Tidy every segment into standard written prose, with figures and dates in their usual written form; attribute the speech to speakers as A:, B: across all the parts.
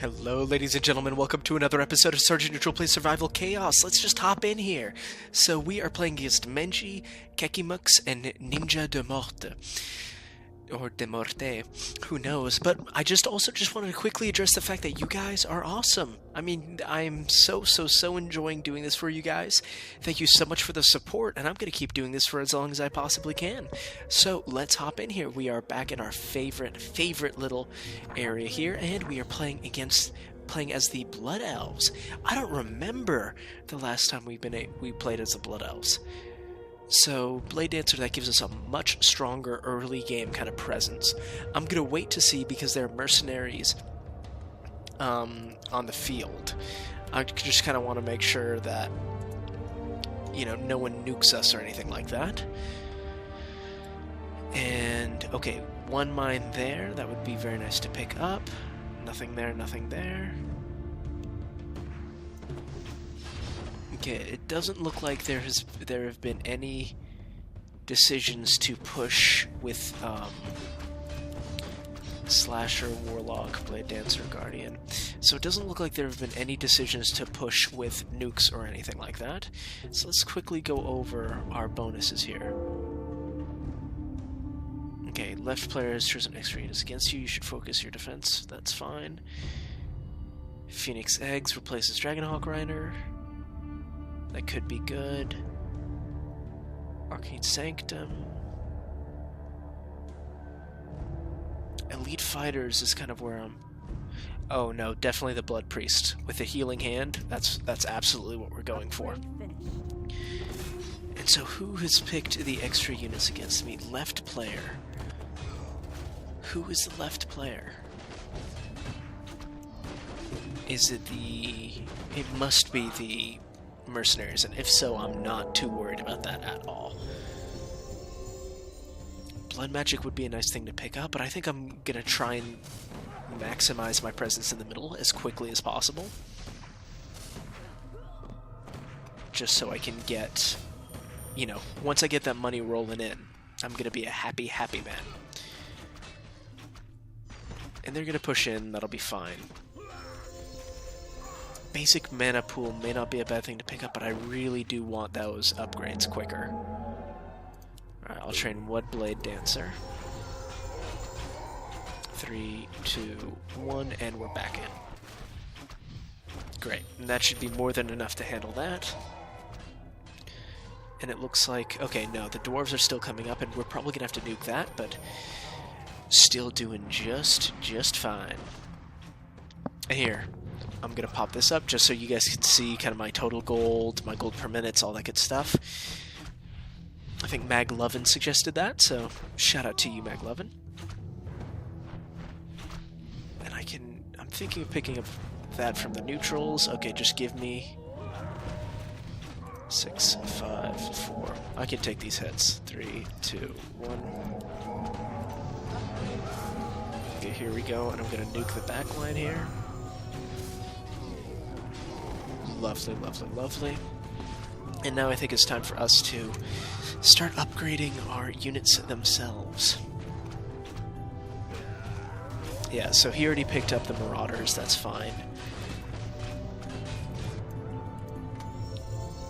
A: Hello, ladies and gentlemen. Welcome to another episode of Sergeant Neutral Plays Survival Chaos. Let's just hop in here. So we are playing against Menji, Kekimux, and Ninja de Morte. Or de Morte. Who knows? But I also wanted to quickly address the fact that you guys are awesome. I mean, I'm so enjoying doing this for you guys. Thank you so much for the support, and I'm going to keep doing this for as long as I possibly can. So let's hop in here. We are back in our favorite little area here, and we are playing as the Blood Elves. I don't remember the last time we played as the Blood Elves. So, Blade Dancer, that gives us a much stronger early game kind of presence. I'm going to wait to see because there are mercenaries on the field. I just kind of want to make sure that, no one nukes us or anything like that. And, okay, one mine there. That would be very nice to pick up. Nothing there, nothing there. Okay, it doesn't look like there have been any decisions to push with Slasher, Warlock, Blade Dancer, Guardian. So it doesn't look like there have been any decisions to push with nukes or anything like that. So let's quickly go over our bonuses here. Okay, left player has chosen extra units against you. You should focus your defense. That's fine. Phoenix Eggs replaces Dragonhawk Rider. That could be good. Arcane Sanctum. Elite Fighters is kind of where I'm... Oh no, definitely the Blood Priest. With a healing hand, that's absolutely what we're going for. And so who has picked the extra units against me? Left player. Who is the left player? Is it the... It must be the mercenaries, and if so, I'm not too worried about that at all. Blood magic would be a nice thing to pick up, but I think I'm gonna try and maximize my presence in the middle as quickly as possible. Just so I can get, once I get that money rolling in, I'm gonna be a happy man. And they're gonna push in, that'll be fine. Basic mana pool may not be a bad thing to pick up, but I really do want those upgrades quicker. Alright, I'll train Wood Blade Dancer. 3, 2, 1, and we're back in. Great, and that should be more than enough to handle that. And it looks like... Okay, no, the Dwarves are still coming up, and we're probably gonna have to nuke that, but still doing just fine. And here, I'm going to pop this up just so you guys can see kind of my total gold, my gold per minutes, all that good stuff. I think Maglovin suggested that, so shout out to you, Maglovin. And I'm thinking of picking up that from the neutrals. Okay, just give me 6, 5, 4. I can take these hits. 3, 2, 1. Okay, here we go, and I'm going to nuke the back line here. Lovely. And now I think it's time for us to start upgrading our units themselves. Yeah, so he already picked up the Marauders, that's fine.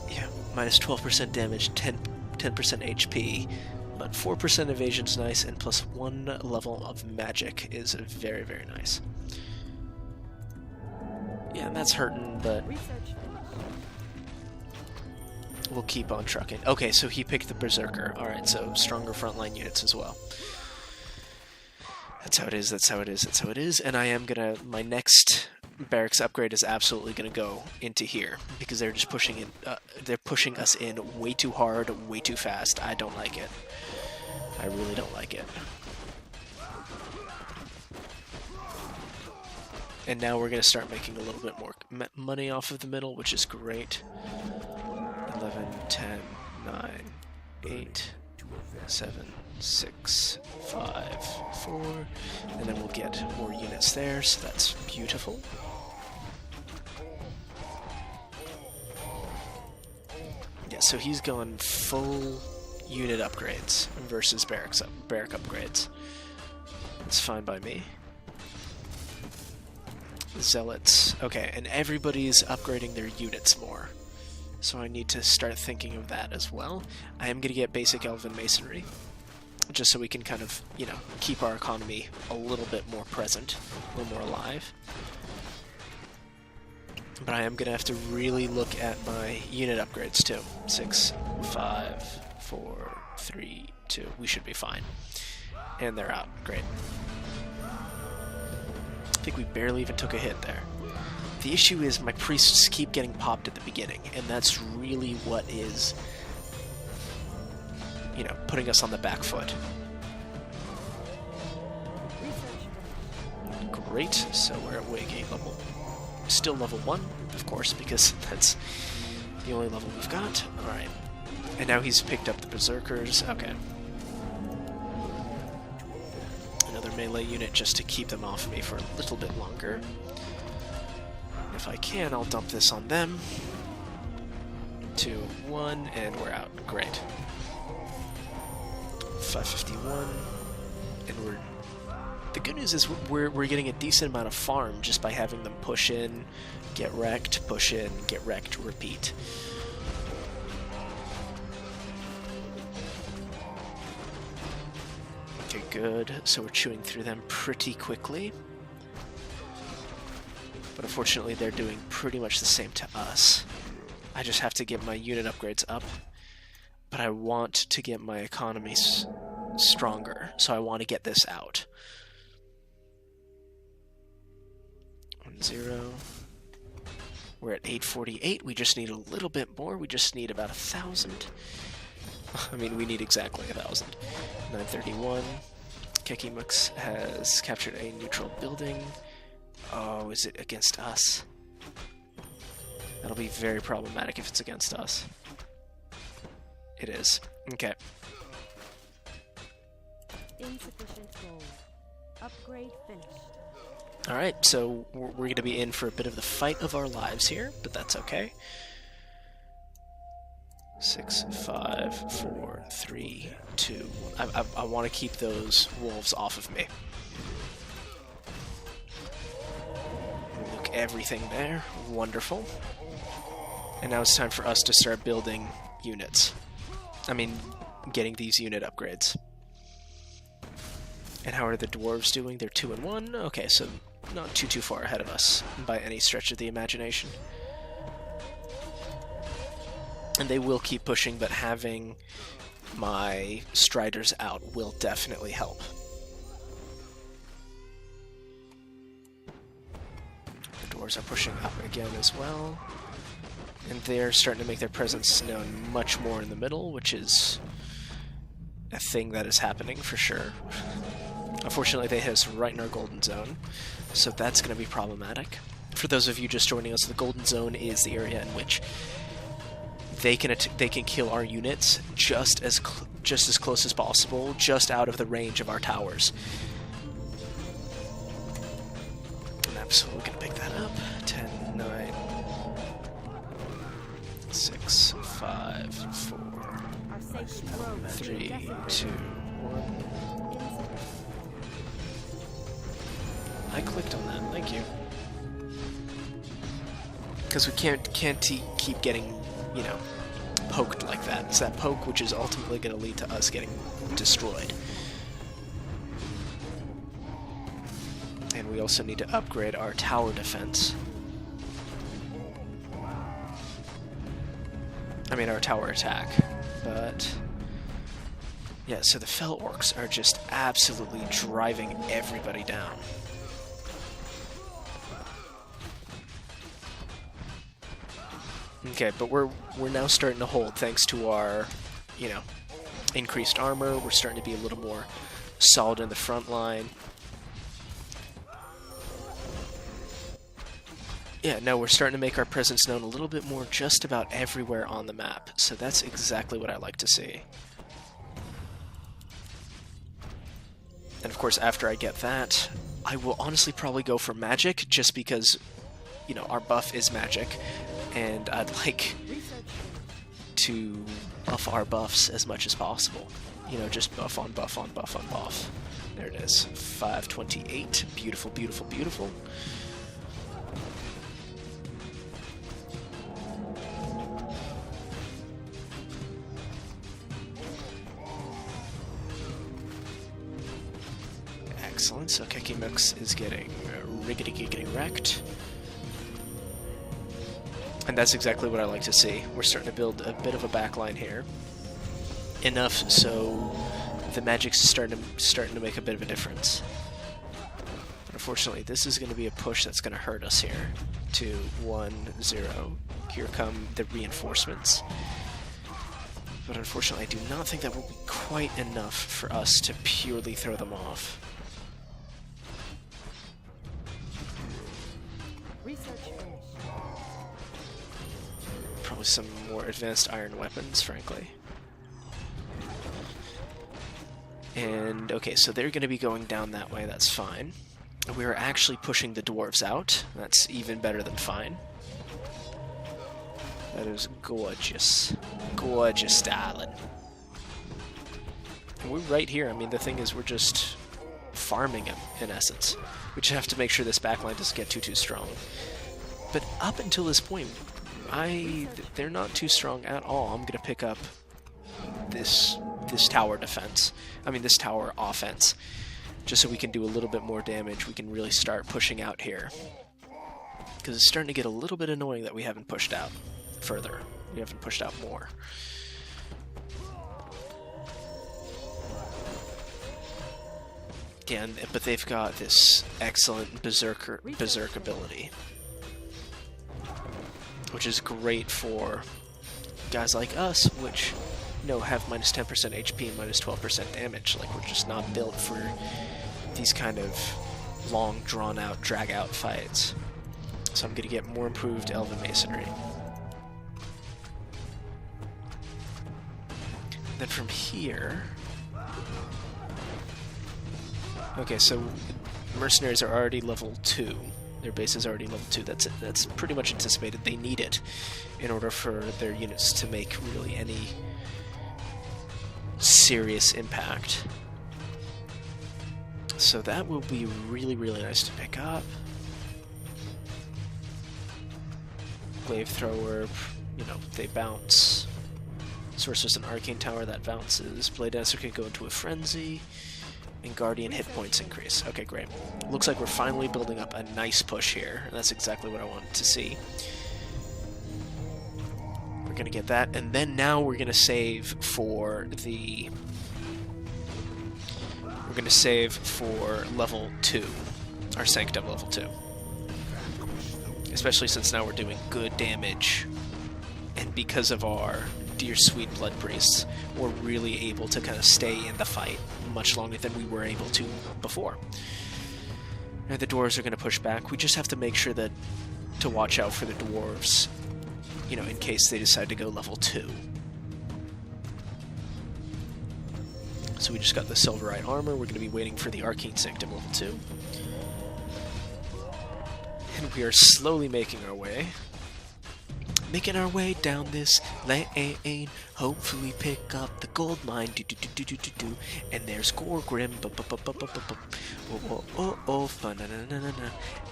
A: Yeah, minus 12% damage, 10% HP, but 4% evasion's nice, and plus 1 level of magic is very nice. Yeah, and that's hurting, but we'll keep on trucking. Okay, so he picked the Berserker. Alright, so stronger frontline units as well. That's how it is. And I am gonna... My next barracks upgrade is absolutely gonna go into here, because they're just pushing in... they're pushing us in way too hard, way too fast. I don't like it. I really don't like it. And now we're going to start making a little bit more money off of the middle, which is great. 11, 10, 9, 8, 7, 6, 5, 4, and then we'll get more units there, so that's beautiful. Yeah, so he's going full unit upgrades versus barrack upgrades. It's fine by me. Zealots. Okay, and everybody's upgrading their units more. So I need to start thinking of that as well. I am going to get basic elven masonry, just so we can kind of, you know, keep our economy a little bit more present, a little more alive. But I am going to have to really look at my unit upgrades too. 6, 5, 4, 3, 2. We should be fine. And they're out. Great. I think we barely even took a hit there. The issue is my priests keep getting popped at the beginning, and that's really what is, you know, putting us on the back foot. Great, so we're at Waygate level. Still level 1, of course, because that's the only level we've got. Alright. And now he's picked up the Berserkers. Okay. Another melee unit just to keep them off me for a little bit longer. If I can, I'll dump this on them. 2, 1, and we're out. Great. 551. And we're... The good news is we're getting a decent amount of farm just by having them push in, get wrecked, push in, get wrecked, repeat. Okay, good. So we're chewing through them pretty quickly. But unfortunately they're doing pretty much the same to us. I just have to get my unit upgrades up. But I want to get my economy stronger, so I want to get this out. 0. We're at 848. We just need a little bit more. We just need about 1,000. I mean, we need exactly 1,000. 931. Kekimux has captured a neutral building. Oh, is it against us? That'll be very problematic if it's against us. It is. Okay.
B: Insufficient gold. Upgrade finished.
A: Alright, so we're going to be in for a bit of the fight of our lives here, but that's okay. 6, 5, 4, 3, 2. I want to keep those wolves off of me. Look, everything there. Wonderful. And now it's time for us to start building units. I mean, getting these unit upgrades. And how are the dwarves doing? They're 2 and 1. Okay, so not too far ahead of us by any stretch of the imagination. And they will keep pushing, but having my striders out will definitely help. The dwarves are pushing up again as well. And they're starting to make their presence known much more in the middle, which is a thing that is happening for sure. Unfortunately, they hit us right in our golden zone, so that's going to be problematic. For those of you just joining us, the golden zone is the area in which they can kill our units just as close as possible, just out of the range of our towers. I'm absolutely going to pick that up. 10, 9, 6, 5, 4, 3, 2, 1. I clicked on that, thank you. Because we can't keep getting, you know, poked like that. It's that poke which is ultimately going to lead to us getting destroyed. And we also need to upgrade our tower defense. I mean, our tower attack. But yeah, so the Fel Orcs are just absolutely driving everybody down. Okay, but we're now starting to hold thanks to our, you know, increased armor. We're starting to be a little more solid in the front line. Yeah, no, we're starting to make our presence known a little bit more just about everywhere on the map. So that's exactly what I like to see. And of course, after I get that, I will honestly probably go for magic, just because, you know, our buff is magic. And I'd like to buff our buffs as much as possible. You know, just buff on buff on buff on buff. There it is. 528. Beautiful, beautiful, beautiful. Excellent, so Kekimux is getting riggedy-giggedy wrecked. And that's exactly what I like to see. We're starting to build a bit of a backline here. Enough so the magic's starting to make a bit of a difference. But unfortunately, this is going to be a push that's going to hurt us here. 2, 1, 0. Here come the reinforcements. But unfortunately, I do not think that will be quite enough for us to purely throw them off. Probably some more advanced iron weapons, frankly. And, okay, so they're going to be going down that way, that's fine. We're actually pushing the dwarves out. That's even better than fine. That is gorgeous. Gorgeous, darling. And we're right here. I mean, the thing is, we're just farming him, in essence. We just have to make sure this backline doesn't get too strong. But up until this point, they're not too strong at all. I'm going to pick up this tower defense. I mean, this tower offense. Just so we can do a little bit more damage. We can really start pushing out here. Because it's starting to get a little bit annoying that we haven't pushed out further. We haven't pushed out more. Yeah, but they've got this excellent berserk ability, which is great for guys like us, which, you know, have minus 10% HP and minus 12% damage. Like, we're just not built for these kind of long, drawn-out, drag-out fights. So I'm going to get more improved Elven Masonry. Then from here... Okay, so mercenaries are already level 2. Their base is already level 2. That's pretty much anticipated. They need it in order for their units to make really any serious impact. So that will be really, really nice to pick up. Glaive Thrower, you know, they bounce. Sorceress and Arcane Tower, that bounces. Blade Dancer can go into a frenzy. And Guardian hit points increase. Okay, great. Looks like we're finally building up a nice push here, and that's exactly what I wanted to see. We're gonna get that, and then now we're gonna save for the... We're gonna save for level 2. Our Sanctum level 2. Especially since now we're doing good damage. And because of our dear sweet Blood Priests, we're really able to kind of stay in the fight much longer than we were able to before. Now the dwarves are going to push back. We just have to make sure that to watch out for the dwarves, you know, in case they decide to go level 2. So we just got the Silverite armor. We're going to be waiting for the Arcane Sanctum level 2. And we are slowly making our way. Making our way down this lane, hopefully pick up the gold mine, and there's Gorgrim,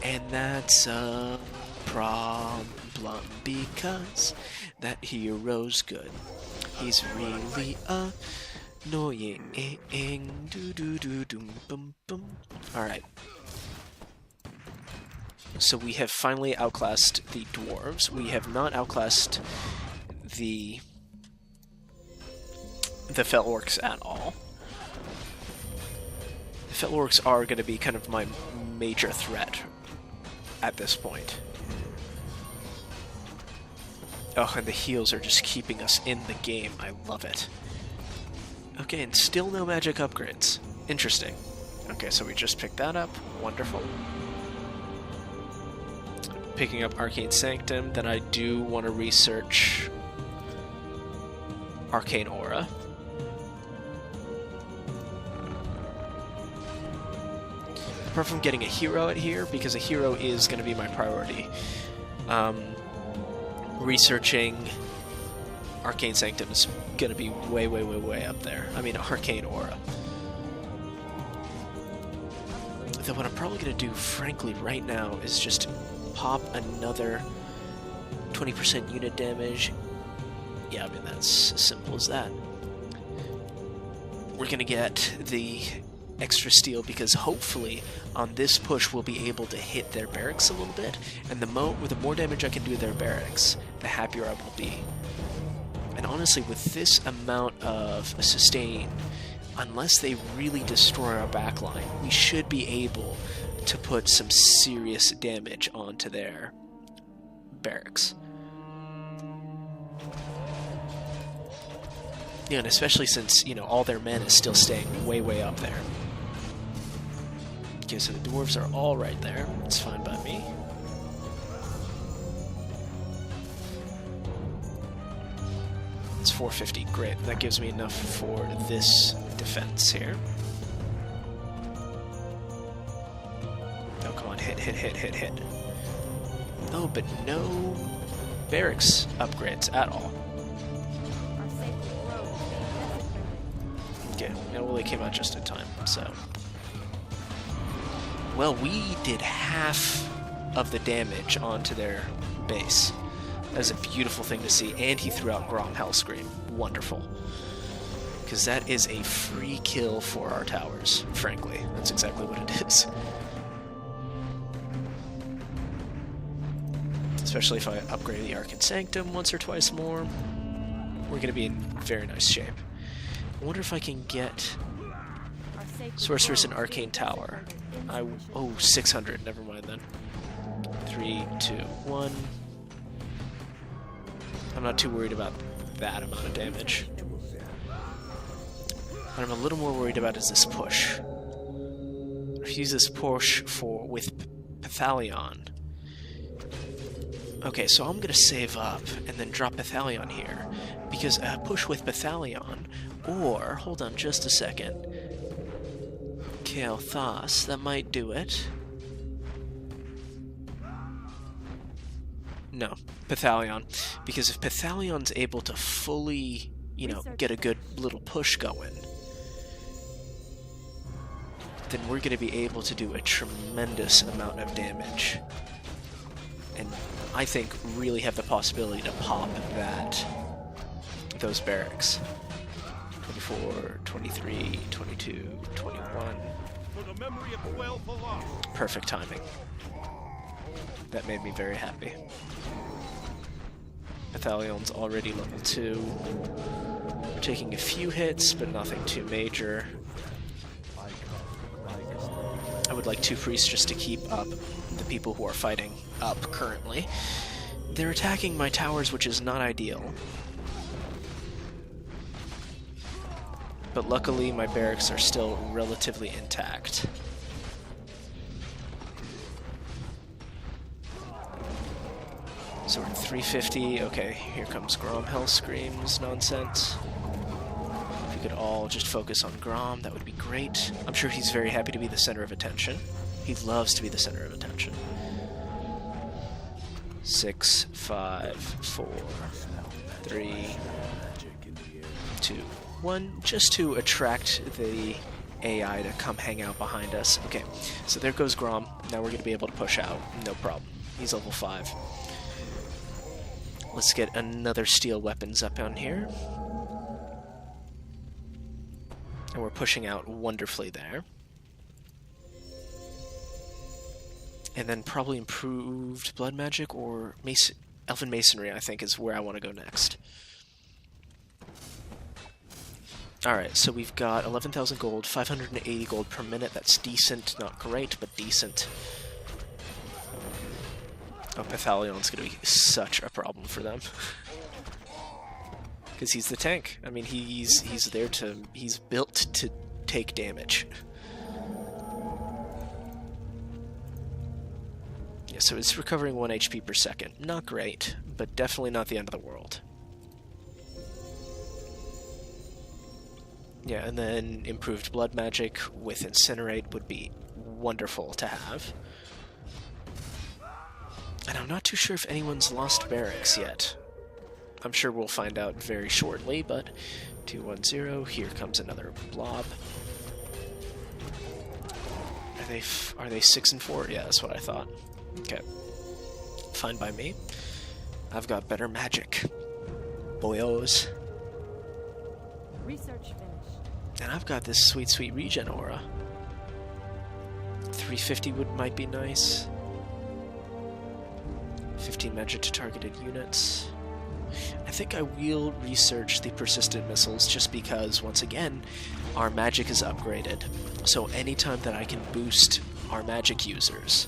A: and that's a problem, because that hero's good, he's really annoying, alright. So we have finally outclassed the dwarves. We have not outclassed the Fel Orcs at all. The Fel Orcs are going to be kind of my major threat at this point. Oh, and the heals are just keeping us in the game. I love it. Okay, and still no magic upgrades. Interesting. Okay, so we just picked that up. Wonderful. Picking up Arcane Sanctum, then I do want to research Arcane Aura. Apart from getting a hero at here, because a hero is going to be my priority, researching Arcane Sanctum is going to be way, way, way, way up there. I mean, Arcane Aura. Then what I'm probably going to do, frankly, right now is just pop another 20% unit damage. Yeah, I mean, that's as simple as that. We're gonna get the extra steel because hopefully on this push we'll be able to hit their barracks a little bit, and the more damage I can do to their barracks, the happier I will be. And honestly, with this amount of sustain, unless they really destroy our backline, we should be able to put some serious damage onto their barracks. Yeah, and especially since, you know, all their men is still staying way up there. Okay, so the dwarves are all right there. It's fine by me. It's 450. Great. That gives me enough for this defense here. Oh, come on. Hit. Oh, but no barracks upgrades at all. Okay, yeah, well, they came out just in time, so... Well, we did half of the damage onto their base. That's a beautiful thing to see, and he threw out Grom Hellscream. Wonderful. Because that is a free kill for our towers, frankly. That's exactly what it is. Especially if I upgrade the Arcane Sanctum once or twice more, we're going to be in very nice shape. I wonder if I can get Sorceress and Arcane Tower. Oh, 600. Never mind then. 3, 2, 1. I'm not too worried about that amount of damage. What I'm a little more worried about is this push. If you use this push with Pathalion. Okay, so I'm gonna save up and then drop Pathalion here, because a push with Pathalion, or hold on just a second. Kael'thas, that might do it. No, Pathalion, because if Pathalion's able to fully, you know, get a good little push going, then we're going to be able to do a tremendous amount of damage. And I think really have the possibility to pop those barracks. 24, 23, 22, 21. Perfect timing. That made me very happy. Pathalion's already level 2. We're taking a few hits, but nothing too major. I would like 2 priests just to keep up the people who are fighting up currently. They're attacking my towers, which is not ideal. But luckily my barracks are still relatively intact. So we're at 350. Okay, here comes Grom Hellscream's nonsense. If we could all just focus on Grom, that would be great. I'm sure he's very happy to be the center of attention. He loves to be the center of attention. 6, 5, 4, 3, 2, 1, just to attract the AI to come hang out behind us. Okay, so there goes Grom. Now we're going to be able to push out. No problem. He's level 5. Let's get another steel weapons up on here. And we're pushing out wonderfully there. And then probably improved blood magic or elven masonry, I think, is where I want to go next. Alright, so we've got 11,000 gold, 580 gold per minute. That's decent. Not great, but decent. Oh, Pathalion's going to be such a problem for them. Because he's the tank. I mean, he's there to... he's built to take damage. Yeah, so it's recovering 1 HP per second. Not great, but definitely not the end of the world. Yeah, and then improved blood magic with Incinerate would be wonderful to have. And I'm not too sure if anyone's lost barracks yet. I'm sure we'll find out very shortly, but 210, here comes another blob. Are they 6 and 4? Yeah, that's what I thought. Okay. Fine by me. I've got better magic. Boyos.
B: Research finished.
A: And I've got this sweet, sweet regen aura. 350 might be nice. 15 magic to targeted units. I think I will research the persistent missiles just because, once again, our magic is upgraded. So anytime that I can boost our magic users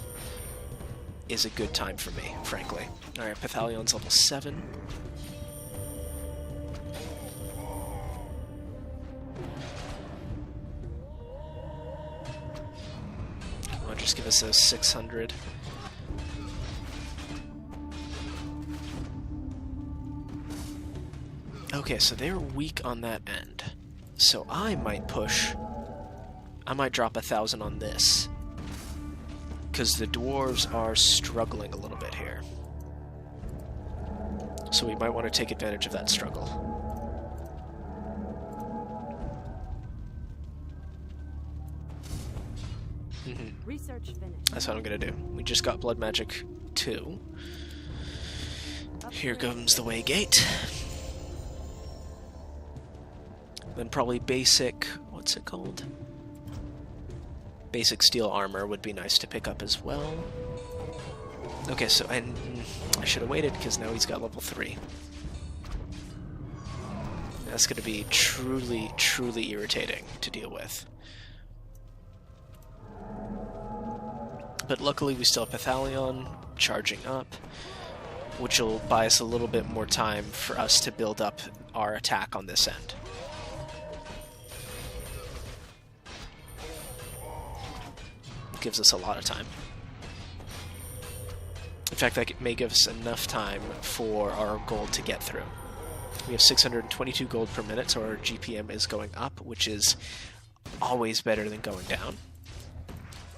A: is a good time for me, frankly. Alright, Pathalion's level 7. Come on, just give us a 600. Okay, so they're weak on that end. So I might drop 1,000 on this. Because the dwarves are struggling a little bit here. So we might want to take advantage of that struggle.
B: Research finished.
A: That's what I'm gonna do. We just got Blood Magic 2. Here comes the way gate. Then probably basic, what's it called? Basic steel armor would be nice to pick up as well. Okay, so, and I should have waited because now he's got level 3. That's going to be truly, truly irritating to deal with. But luckily we still have Pathalion charging up, which will buy us a little bit more time for us to build up our attack on this end. Gives us a lot of time. In fact, that may give us enough time for our goal to get through. We have 622 gold per minute, so our GPM is going up, which is always better than going down.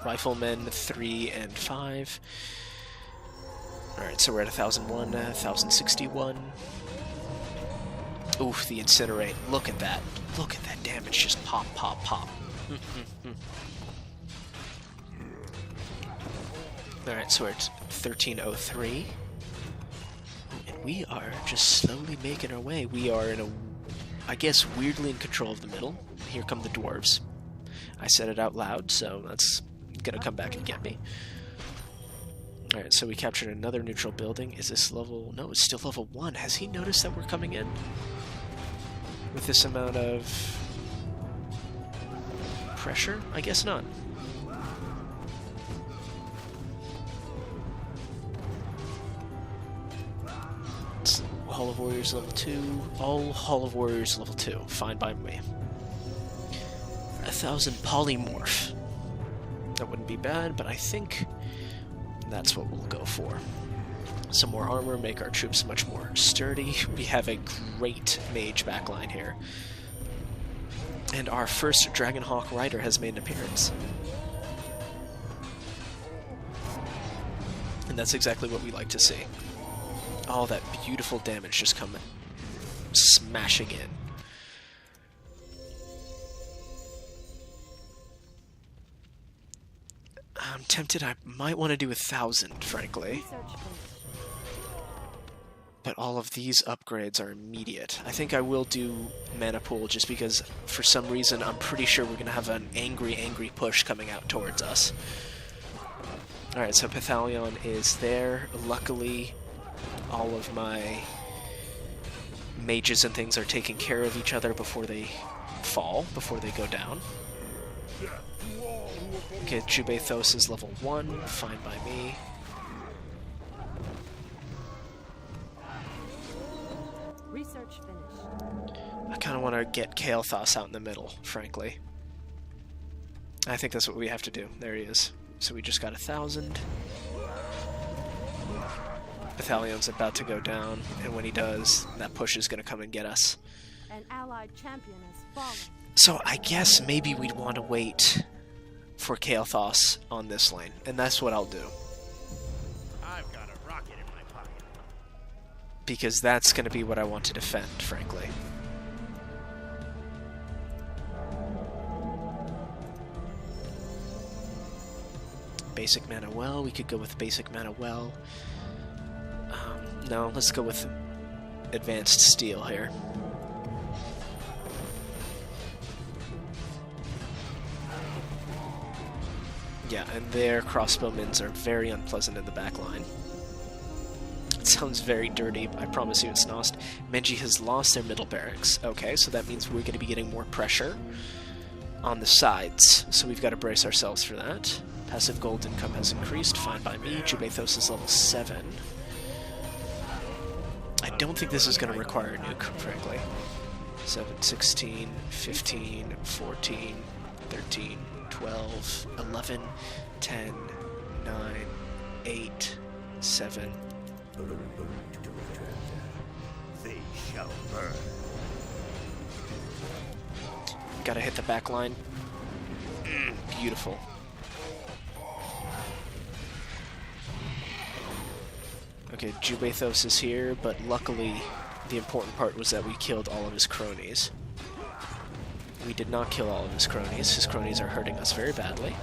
A: Riflemen 3 and 5. Alright, so we're at 1,001, 1,061. Oof, the Incinerate. Look at that. Look at that damage. Just pop, pop, pop. Alright, so we're at 1303. And we are just slowly making our way. We are in a, I guess, weirdly in control of the middle. Here come the dwarves. I said it out loud, so that's gonna come back and get me. Alright, so we captured another neutral building. Is this level... No, it's still level 1. Has he noticed that we're coming in? With this amount of... pressure? I guess not. Hall of Warriors level 2. All Hall of Warriors level 2. Fine by me. 1,000 polymorph. That wouldn't be bad, but I think that's what we'll go for. Some more armor, make our troops much more sturdy. We have a great mage backline here. And our first Dragonhawk Rider has made an appearance. And that's exactly what we like to see. All that beautiful damage just coming, smashing in. I'm tempted, I might want to do 1,000, frankly. But all of these upgrades are immediate. I think I will do Mana Pool just because, for some reason, I'm pretty sure we're going to have an angry, angry push coming out towards us. Alright, so Pathalion is there. Luckily, all of my mages and things are taking care of each other before they fall, before they go down. Okay, Jubathos is level 1, fine by me.
B: Research finished.
A: I kind of want to get Kael'thas out in the middle, frankly. I think that's what we have to do. There he is. So we just got 1,000. Pathalion's about to go down, and when he does, that push is going to come and get us.
B: An allied champion has fallen.
A: So I guess maybe we'd want to wait for Kael'thas on this lane, and that's what I'll do.
C: I've got a rocket in my pocket.
A: Because that's going to be what I want to defend, frankly. Basic Mana Well, we could go with Basic Mana Well. No, let's go with Advanced Steel here. Yeah, and their crossbowmen are very unpleasant in the back line. It sounds very dirty, but I promise you it's not. Menji has lost their middle barracks. Okay, so that means we're going to be getting more pressure on the sides, so we've got to brace ourselves for that. Passive gold income has increased, fine by me. Jubathos is level 7. I don't think this is going to require a nuke, frankly. 7, 16, 15, 14, 13, 12, 11, 10, 9, 8, 7.
C: They shall burn.
A: Gotta hit the back line. Beautiful. Okay, Jubathos is here, but luckily the important part was that we killed all of his cronies. We did not kill all of his cronies. His cronies are hurting us very badly.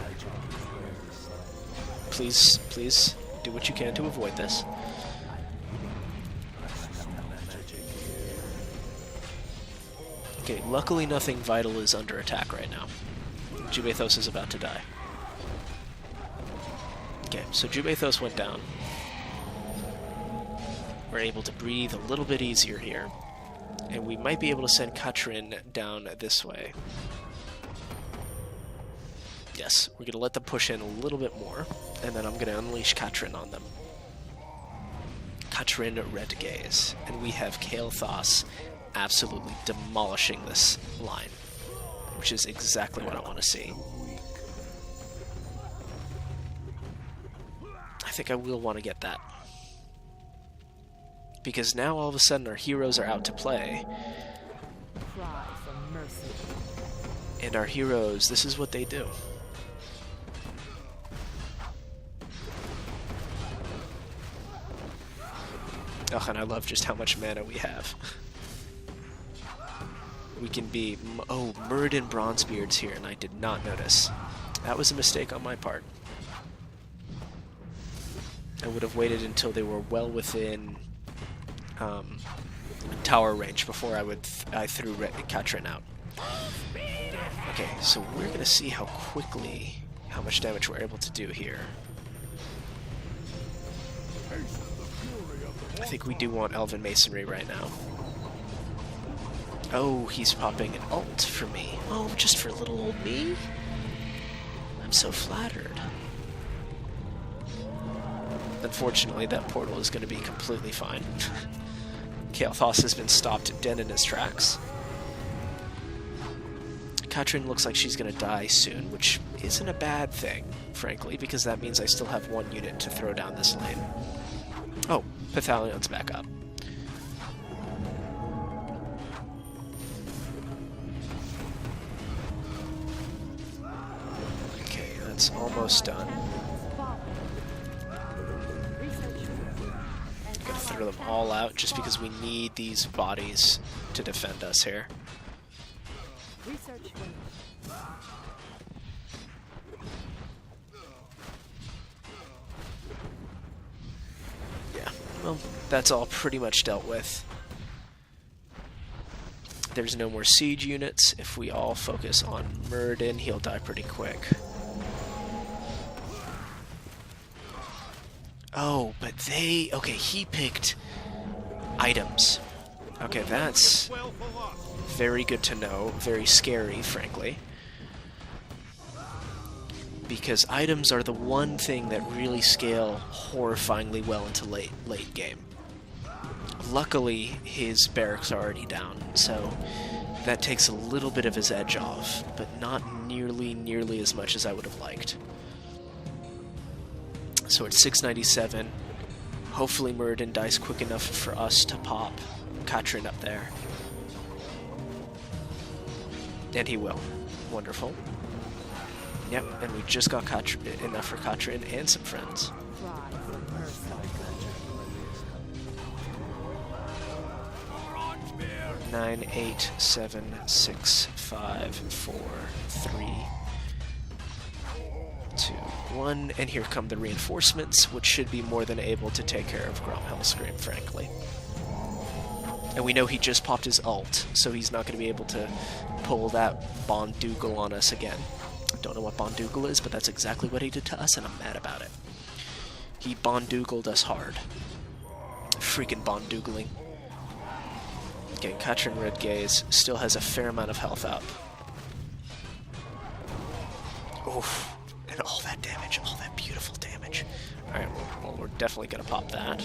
A: Please, please, do what you can to avoid this. Okay, luckily nothing vital is under attack right now. Jubathos is about to die. Okay, so Jubathos went down. We're able to breathe a little bit easier here. And we might be able to send Katrin down this way. Yes, we're going to let them push in a little bit more, and then I'm going to unleash Katrin on them. Katrin Red Gaze. And we have Kael'thas absolutely demolishing this line, which is exactly what I want to see. I think I will want to get that. Because now all of a sudden our heroes are out to play.
B: Cry for mercy.
A: And our heroes, this is what they do. Oh, and I love just how much mana we have. We can be... Oh, Muradin Bronzebeard's here, and I did not notice. That was a mistake on my part. I would have waited until they were well within tower range before I threw Katrin out. Okay, so we're going to see how much damage we're able to do here. I think we do want Elven Masonry right now. Oh, he's popping an ult for me. Oh, just for little old me? I'm so flattered. Unfortunately, that portal is going to be completely fine. Kael'thas has been stopped dead in his tracks. Katrin looks like she's going to die soon, which isn't a bad thing, frankly, because that means I still have one unit to throw down this lane. Oh, Pythalion's back up. Okay, that's almost done. Gotta throw them all out just because we need these bodies to defend us here.
B: Research finished.
A: Yeah, well, that's all pretty much dealt with. There's no more siege units. If we all focus on Muradin, he'll die pretty quick. Oh, but they... Okay, he picked items. Okay, that's very good to know. Very scary, frankly. Because items are the one thing that really scale horrifyingly well into late game. Luckily, his barracks are already down, so that takes a little bit of his edge off, but not nearly as much as I would have liked. So it's 697. Hopefully Muradin dies quick enough for us to pop Katrin up there. And he will. Wonderful. Yep, and we just got enough for Katrin and some friends.
B: Cry for mercy.
A: 9, 8, 7, 6, 5, 4, 3, 2, 1, and here come the reinforcements, which should be more than able to take care of Gromhellscream, frankly. And we know he just popped his ult, so he's not going to be able to pull that Bondugal on us again. Don't know what Bondugal is, but that's exactly what he did to us, and I'm mad about it. He Bondugaled us hard. Freaking Bondugaling. Okay, Katrin Red Gaze still has a fair amount of health up. Oof. And all that damage, all that beautiful damage. Alright, well, we're definitely gonna pop that.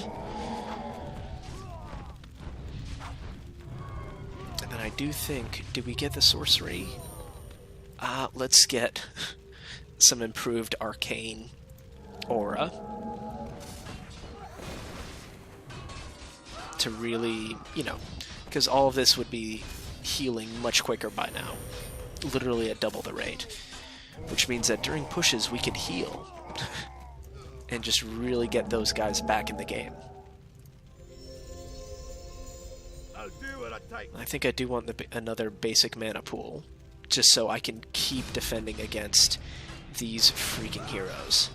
A: And then I do think, did we get the sorcery? Let's get some improved arcane aura. To really, you know, because all of this would be healing much quicker by now. Literally at double the rate. Which means that during pushes we could heal. And just really get those guys back in the game.
C: I'll do what I take.
A: I think I do want another basic mana pool. Just so I can keep defending against these freaking heroes.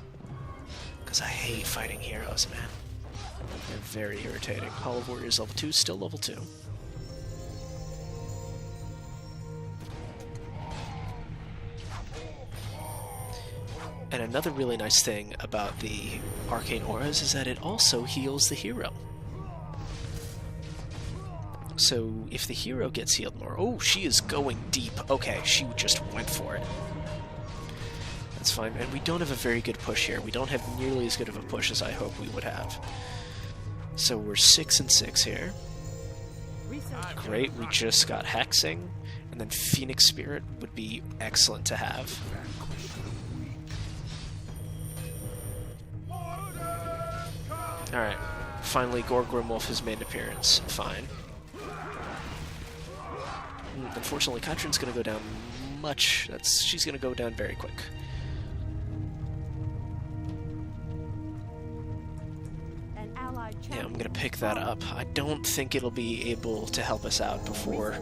A: Because I hate fighting heroes, man. They're very irritating. Hall of Warriors level 2, still level 2. And another really nice thing about the Arcane Auras is that it also heals the hero. So if the hero gets healed more... Oh, she is going deep. Okay, she just went for it. That's fine. And we don't have a very good push here. We don't have nearly as good of a push as I hope we would have. So we're 6 and 6 here. Great, we just got Hexing. And then Phoenix Spirit would be excellent to have. Alright, finally Gore Grimwolf has made an appearance. Fine. Unfortunately, Katrin's gonna go down much. She's gonna go down very quick. Yeah, I'm gonna pick that up. I don't think it'll be able to help us out before...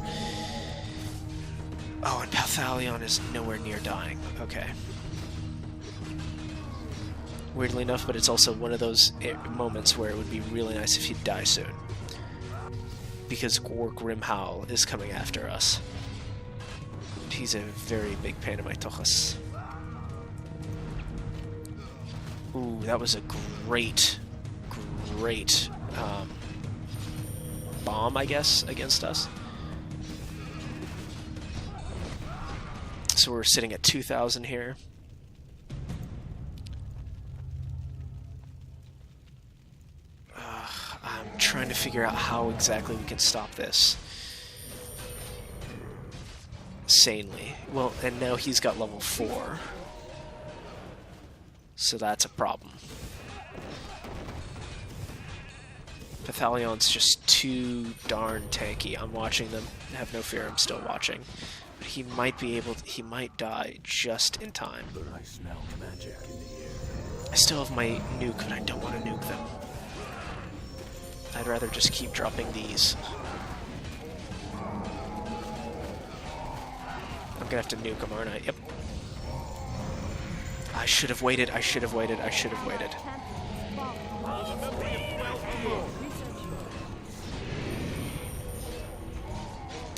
A: Oh, and Pathalion is nowhere near dying. Okay. Weirdly enough, but it's also one of those moments where it would be really nice if he'd die soon. Because Gore Grimhowl is coming after us. He's a very big pain in my tochas. Ooh, that was a great bomb, I guess, against us. So we're sitting at 2,000 here. I'm trying to figure out how exactly we can stop this sanely. Well, and now he's got level 4. So that's a problem. Pathalion's just too darn tanky. I'm watching them. Have no fear, I'm still watching. But he might be able to, he might die just in time.
C: I smell magic in the air.
A: I still have my nuke, but I don't want to nuke them. I'd rather just keep dropping these. I'm gonna have to nuke them, aren't I? Yep. I should have waited, I should have waited, I should have waited.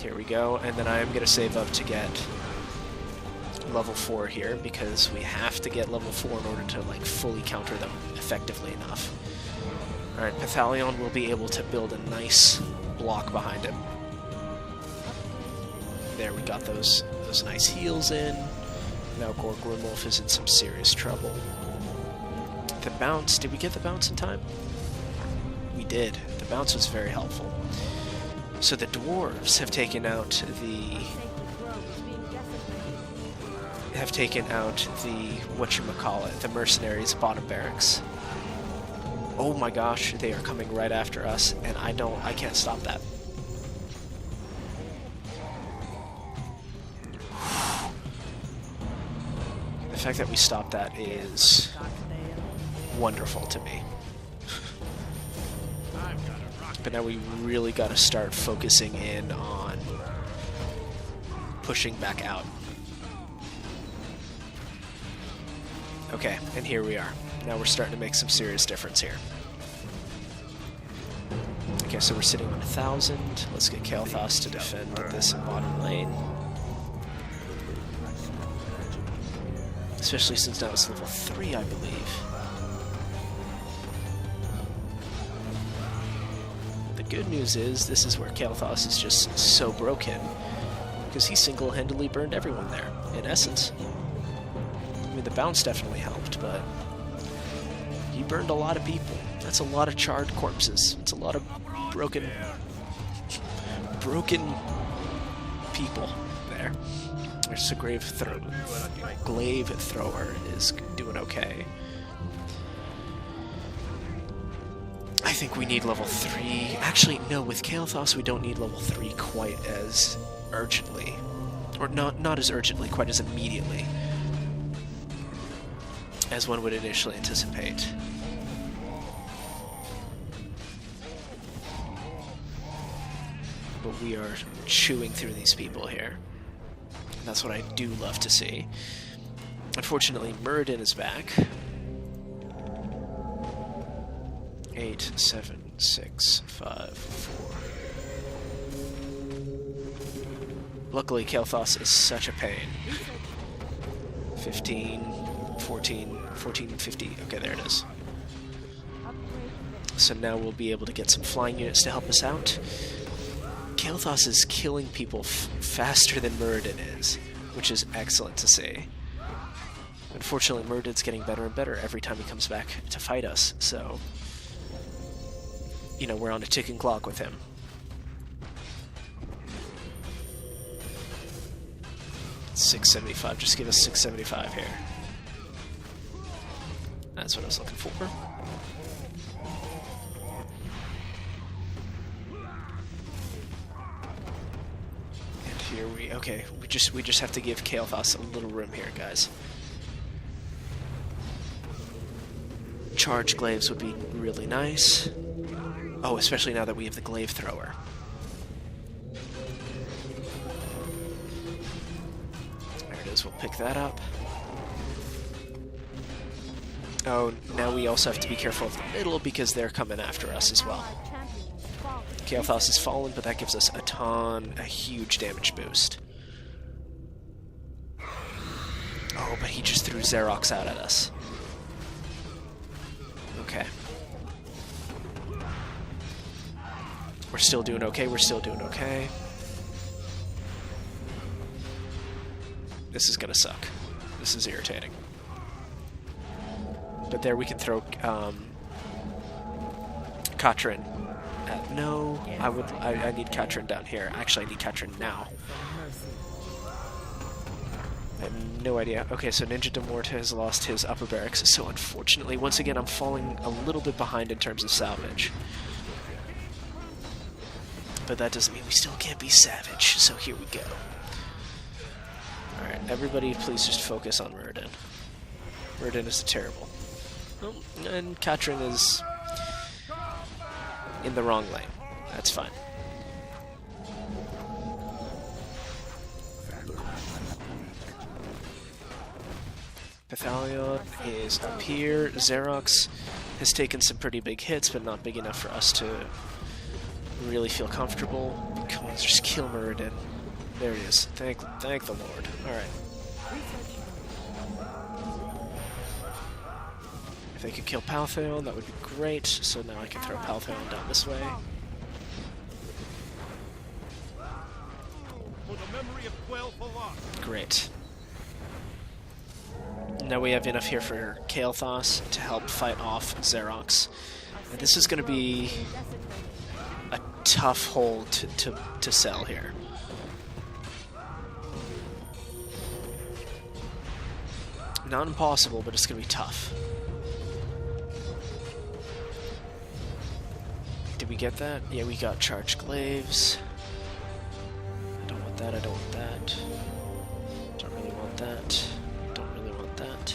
A: Here we go, and then I am going to save up to get level 4 here, because we have to get level 4 in order to, like, fully counter them effectively enough. Alright, Pathalion will be able to build a nice block behind him. There, we got those nice heals in. Now Gore Grimwolf is in some serious trouble. The bounce, did we get the bounce in time? We did. The bounce was very helpful. So the Dwarves have taken out the whatchamacallit, the mercenaries bottom barracks. Oh my gosh, they are coming right after us, and I can't stop that. The fact that we stopped that is wonderful to me. But now we really got to start focusing in on pushing back out. Okay, and here we are. Now we're starting to make some serious difference here. Okay, so we're sitting on 1,000. Let's get Kael'thas to defend this bottom lane. Especially since now it's level 3, I believe. The good news is, this is where Kael'thas is just so broken, because he single-handedly burned everyone there, in essence. I mean, the bounce definitely helped, but he burned a lot of people. That's a lot of charred corpses. It's a lot of broken people there. There's a glaive thrower is doing okay. I think we need level 3. Actually, no, with Kael'thas we don't need level 3 quite as urgently. Or not as urgently, quite as immediately as one would initially anticipate. But we are chewing through these people here. And that's what I do love to see. Unfortunately, Muradin is back. 8, 7, 6, 5, 4. Luckily, Kael'thas is such a pain. 15, 14, 14, 50. Okay, there it is. So now we'll be able to get some flying units to help us out. Kael'thas is killing people faster than Muradin is, which is excellent to see. Unfortunately, Muradin's getting better and better every time he comes back to fight us, so... you know, we're on a ticking clock with him. $675, just give us $675 here. That's what I was looking for. And here okay, we just have to give Kael'thas a little room here, guys. Charge glaives would be really nice. Oh, especially now that we have the glaive thrower. There it is, we'll pick that up. Oh, now we also have to be careful of the middle because they're coming after us as well. Kael'thas has fallen, but that gives us a huge damage boost. Oh, but he just threw Xerox out at us. Okay. We're still doing okay, we're still doing okay. This is gonna suck. This is irritating. But there we can throw Katrin. No, I need Katrin down here. Actually, I need Katrin now. I have no idea. Okay, so Ninja de Morte has lost his upper barracks, so unfortunately, once again, I'm falling a little bit behind in terms of salvage. But that doesn't mean we still can't be savage, so here we go. Alright, everybody please just focus on Muradin. Muradin is terrible. Oh, and Katrin is in the wrong lane. That's fine. Pathalion is up here. Xerox has taken some pretty big hits, but not big enough for us to really feel comfortable. Come on, just kill Muradin. There he is. Thank the Lord. Alright. If they could kill Paltheon, that would be great. So now I can throw Paltheon down this way. Great. Now we have enough here for Kael'thas to help fight off Xerox. And this is going to be a tough hole to sell here. Not impossible, but it's going to be tough. Did we get that? Yeah, we got charged glaives. I don't want that, I don't want that. Don't really want that. Don't really want that.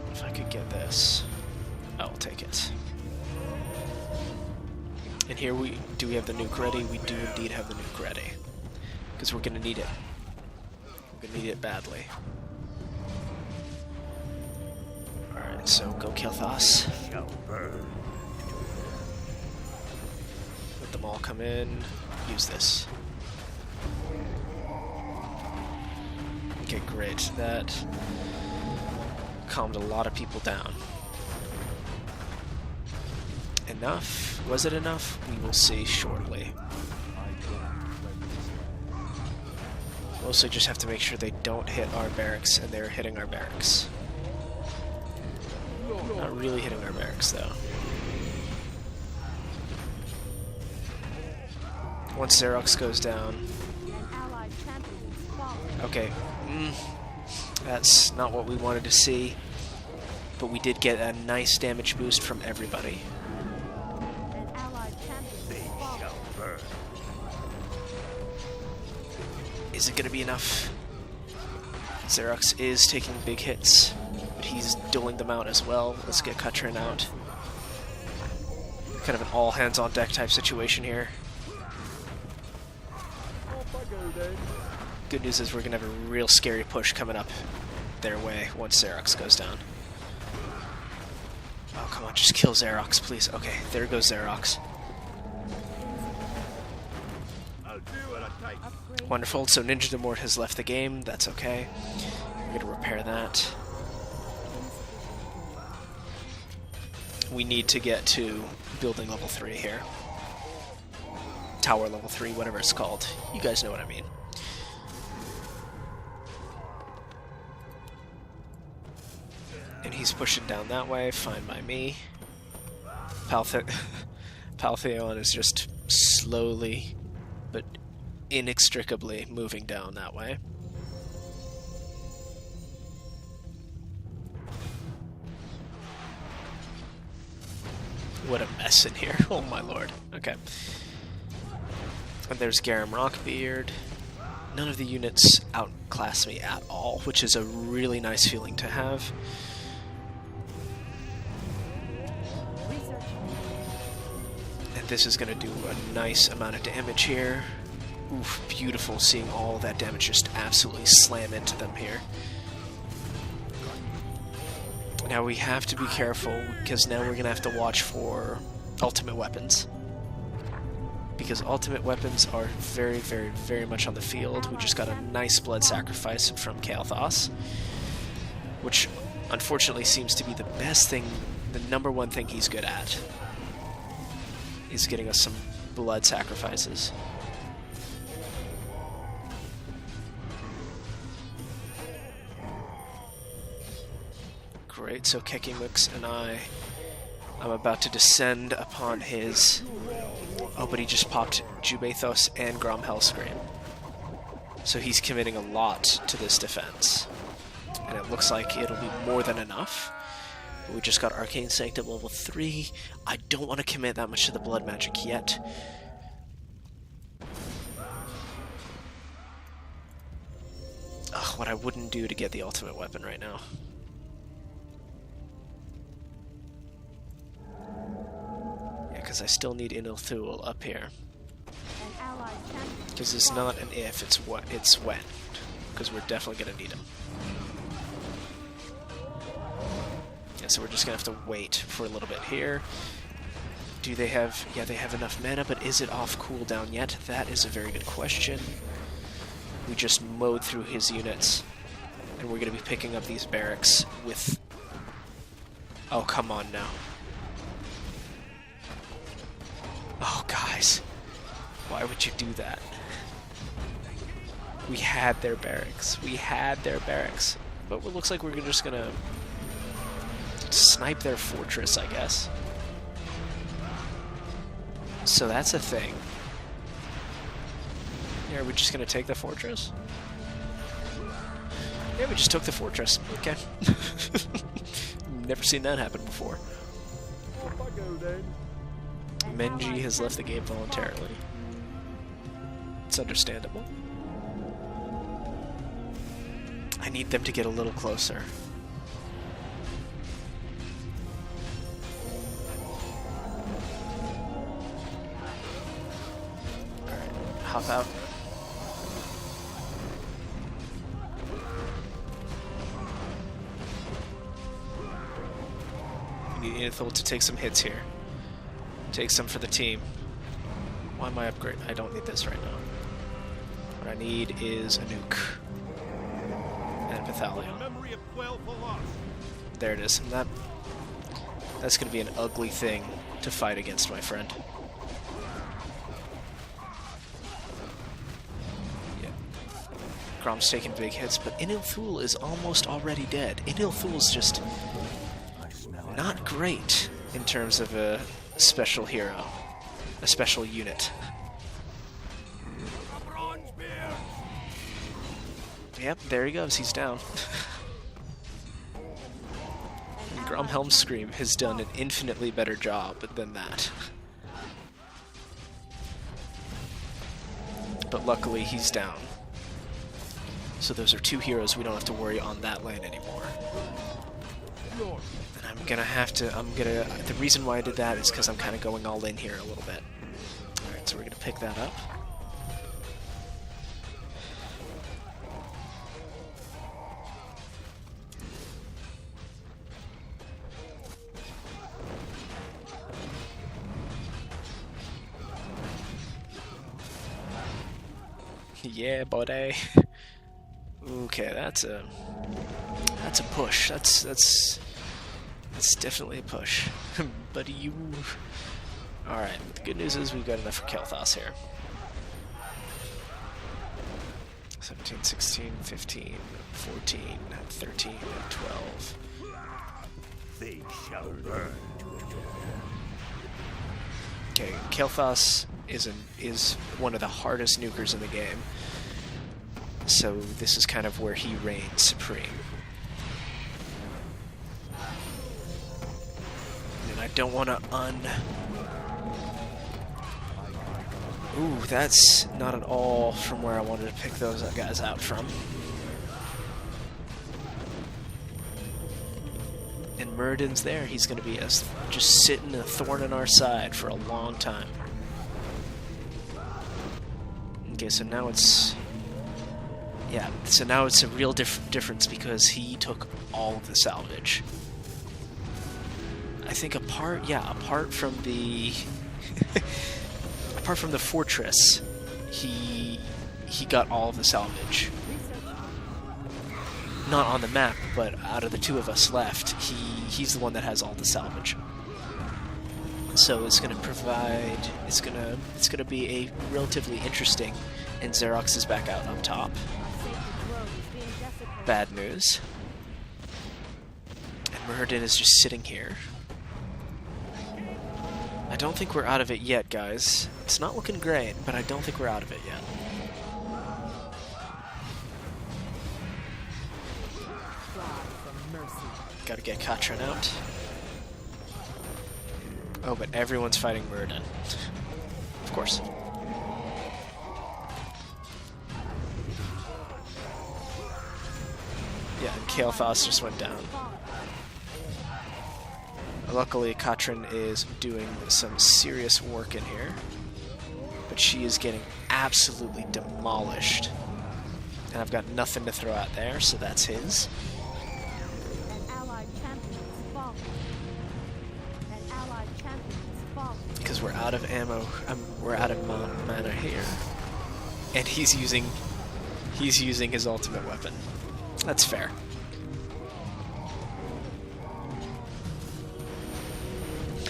A: What if I could get this? I'll take it. And here do we have the nuke ready? We do indeed have the nuke ready. Because we're gonna need it. We're gonna need it badly. Alright, so go Kael'thas. Let them all come in. Use this. Okay, great. That calmed a lot of people down. Enough? Was it enough? We will see shortly. Mostly just have to make sure they don't hit our barracks, and they're hitting our barracks. Not really hitting our barracks, though. Once Xerox goes down... Okay. That's not what we wanted to see. But we did get a nice damage boost from everybody. Is it going to be enough? Xerox is taking big hits, but he's doling them out as well. Let's get Cutrin out. Kind of an all-hands-on-deck type situation here. Good news is we're going to have a real scary push coming up their way once Xerox goes down. Oh, come on, just kill Xerox, please. Okay, there goes Xerox. Wonderful, so Ninja de Mort has left the game. That's okay. We're going to repair that. We need to get to building level 3 here. Tower level 3, whatever it's called. You guys know what I mean. And he's pushing down that way, fine by me. Paltheon is just slowly, but inextricably moving down that way. What a mess in here, oh my lord. Okay. And there's Garam Rockbeard. None of the units outclass me at all, which is a really nice feeling to have. And this is going to do a nice amount of damage here. Oof, beautiful seeing all that damage just absolutely slam into them here. Now we have to be careful, because now we're going to have to watch for ultimate weapons. Because ultimate weapons are very, very, very much on the field. We just got a nice blood sacrifice from Kael'thas, which unfortunately seems to be the best thing, the number one thing he's good at, is getting us some blood sacrifices. Great, so Kekimux and I'm about to descend upon his... Oh, but he just popped Jubathos and Grom Hellscream. So he's committing a lot to this defense. And it looks like it'll be more than enough. We just got Arcane Sanctum level 3. I don't want to commit that much to the blood magic yet. Ugh, what I wouldn't do to get the ultimate weapon right now. Because I still need Inilthul up here. Because it's not an if, it's what, it's when. Because we're definitely going to need him. Yeah, so we're just going to have to wait for a little bit here. Do they have... Yeah, they have enough mana, but is it off cooldown yet? That is a very good question. We just mowed through his units. And we're going to be picking up these barracks with... Oh, come on now. Oh, guys. Why would you do that? We had their barracks. We had their barracks. But it looks like we're just gonna snipe their fortress, I guess. So that's a thing. Yeah, are we just gonna take the fortress? Yeah, we just took the fortress. Okay. Never seen that happen before. Menji has left the game voluntarily. It's understandable. I need them to get a little closer. Alright, hop out. We need Inithil to take some hits here. Take some for the team. Why am I upgrading? I don't need this right now. What I need is a nuke. Epithalio.
C: Memory of Fel Orcs.
A: There it is. And that's going to be an ugly thing to fight against, my friend. Yeah. Grom's taking big hits, but Inil Thul is almost already dead. Inil Thul's just not great in terms of a special hero, a special unit. Yep, there he goes. He's down. Gromhelm's Scream has done an infinitely better job than that. But luckily, he's down. So those are two heroes we don't have to worry on that lane anymore. And I'm gonna have to, the reason why I did that is because I'm kind of going all in here a little bit. Alright, so we're gonna pick that up. Yeah, buddy. Okay, that's a push. That's definitely a push. Buddy, you. All right. The good news is we've got enough for Kel'Thas here. 17, 16, 15, 14, 13, 12.
C: They shall burn.
A: Okay, Kel'Thas is one of the hardest nukers in the game. So this is kind of where he reigns supreme. And I don't want to Ooh, that's not at all from where I wanted to pick those guys out from. And Muradin's there. He's going to be just sitting a thorn in our side for a long time. Okay, so now it's... Yeah, so now it's a real difference because he took all of the salvage. I think apart from the... apart from the fortress, he got all of the salvage. Not on the map, but out of the two of us left, he's the one that has all the salvage. So it's going to provide, it's going to be a relatively interesting, and Xerox is back out up top. Bad news. And Muradin is just sitting here. I don't think we're out of it yet, guys. It's not looking great, but I don't think we're out of it yet. Gotta get Katrin out. Oh, but everyone's fighting Muradin. Of course. Yeah, and Kel'Thas just went down. Luckily, Katrin is doing some serious work in here. But she is getting absolutely demolished. And I've got nothing to throw out there, so that's his. Because we're out of ammo, we're out of mana here. And he's using his ultimate weapon. That's fair.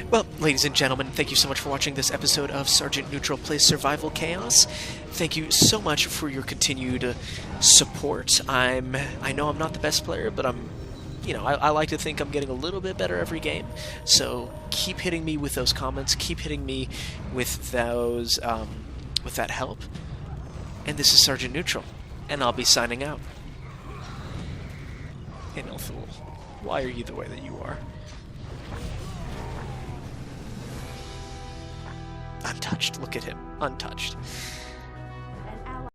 A: Well, ladies and gentlemen, thank you so much for watching this episode of Sergeant Neutral Plays Survival Chaos. Thank you so much for your continued support. I know I'm not the best player, but I like to think I'm getting a little bit better every game. So keep hitting me with those comments, keep hitting me with those, with that help. And this is Sergeant Neutral, and I'll be signing out. Inil Thul, why are you the way that you are? Untouched. Look at him. Untouched.